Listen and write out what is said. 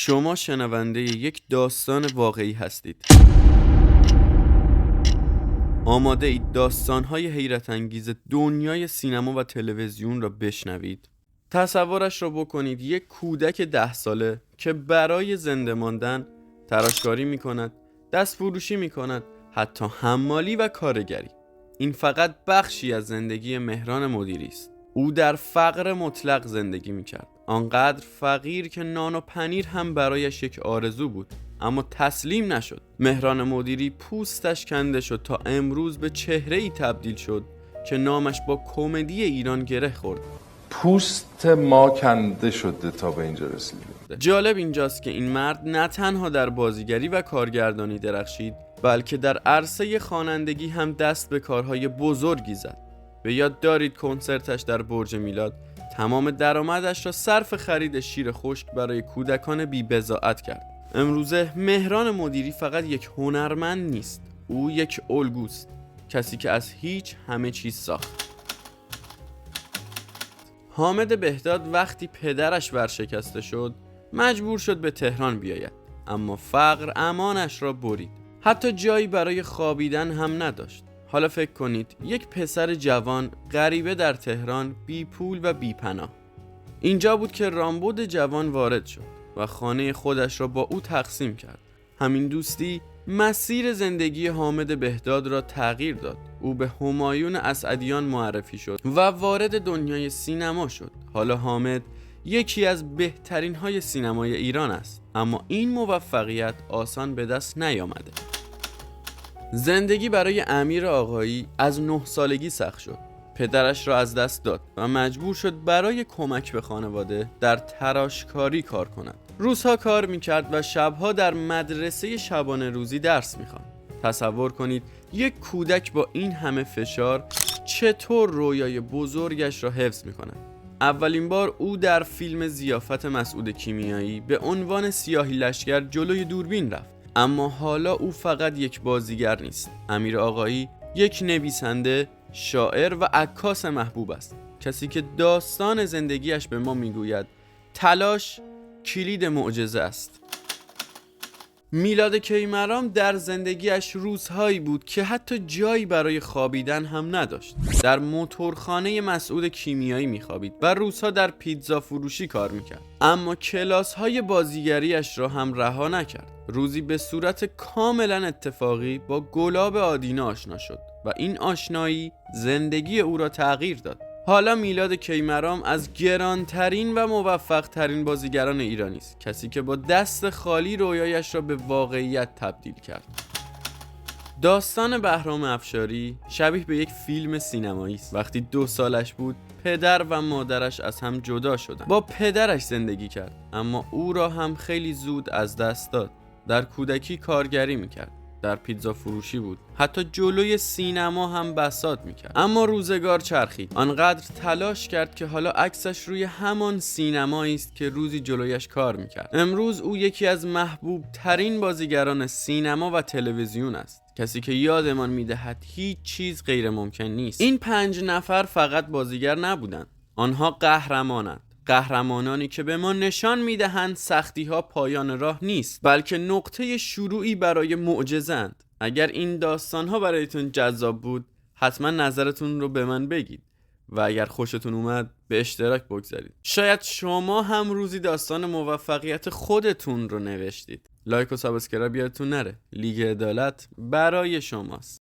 شما شنونده یک داستان واقعی هستید. آماده اید داستان‌های حیرت انگیز دنیای سینما و تلویزیون را بشنوید؟ تصورش را بکنید یک کودک 10 ساله که برای زنده ماندن تراشکاری می‌کند، دست فروشی می‌کند، حتی حمالی و کارگری. این فقط بخشی از زندگی مهران مدیری است. او در فقر مطلق زندگی می‌کرد، آنقدر فقیر که نان و پنیر هم برایش یک آرزو بود، اما تسلیم نشد. مهران مدیری پوستش کنده شد تا امروز به چهره‌ای تبدیل شد که نامش با کمدی ایران گره خورد. پوست ما کنده شده تا به اینجا رسیدیم. جالب اینجاست که این مرد نه تنها در بازیگری و کارگردانی درخشید، بلکه در عرصه خوانندگی هم دست به کارهای بزرگی زد. به یاد دارید کنسرتش در برج میلاد تمام درآمدش را صرف خرید شیر خشک برای کودکان بی‌بضاعت کرد. امروزه مهران مدیری فقط یک هنرمند نیست، او یک الگوست، کسی که از هیچ همه چیز ساخت. حامد بهداد وقتی پدرش ورشکسته شد مجبور شد به تهران بیاید، اما فقر امانش را برید. حتی جایی برای خوابیدن هم نداشت. حالا فکر کنید یک پسر جوان غریبه در تهران، بی پول و بی پناه. اینجا بود که رامبد جوان وارد شد و خانه خودش را با او تقسیم کرد. همین دوستی مسیر زندگی حامد بهداد را تغییر داد. او به همایون اسعدیان معرفی شد و وارد دنیای سینما شد. حالا حامد یکی از بهترین های سینمای ایران است، اما این موفقیت آسان به دست نیامده. زندگی برای امیر آقایی از 9 سالگی سخت شد. پدرش را از دست داد و مجبور شد برای کمک به خانواده در تراشکاری کار کند. روزها کار میکرد و شبها در مدرسه شبانه روزی درس میخواند. تصور کنید یک کودک با این همه فشار چطور رویای بزرگش را حفظ میکند. اولین بار او در فیلم ضیافت مسعود کیمیایی به عنوان سیاهی لشگر جلوی دوربین رفت. اما حالا او فقط یک بازیگر نیست. امیر آقایی یک نویسنده، شاعر و عکاس محبوب است. کسی که داستان زندگیش به ما میگوید تلاش کلید معجزه است. میلاد کیمرام در زندگیش روزهایی بود که حتی جایی برای خوابیدن هم نداشت. در موتورخانه مسعود کیمیایی میخوابید و روزها در پیتزا فروشی کار میکرد. اما کلاس‌های بازیگریش را هم رها نکرد. روزی به صورت کاملا اتفاقی با گلاب آدینه آشنا شد و این آشنایی زندگی او را تغییر داد. حالا میلاد کیمرام از گرانترین و موفقترین بازیگران ایرانی است، کسی که با دست خالی رویایش را به واقعیت تبدیل کرد. داستان بهرام افشاری شبیه به یک فیلم سینمایی است. وقتی 2 سالش بود پدر و مادرش از هم جدا شدند. با پدرش زندگی کرد، اما او را هم خیلی زود از دست داد. در کودکی کارگری میکرد، در پیتزا فروشی بود، حتی جلوی سینما هم بساط میکرد. اما روزگار چرخید. آنقدر تلاش کرد که حالا عکسش روی همان سینمایی است که روزی جلویش کار میکرد. امروز او یکی از محبوب ترین بازیگران سینما و تلویزیون است، کسی که یادمان میدهد هیچ چیز غیر ممکن نیست. این 5 نفر فقط بازیگر نبودند، آنها قهرمانند. قهرمانانی که به ما نشان میدهند سختی ها پایان راه نیست، بلکه نقطه شروعی برای معجزه‌اند. اگر این داستان ها برایتون جذاب بود حتما نظرتون رو به من بگید و اگر خوشتون اومد به اشتراک بگذارید. شاید شما هم روزی داستان موفقیت خودتون رو نوشتید. لایک و سابسکرایب یادتون نره. لیگ عدالت برای شماست.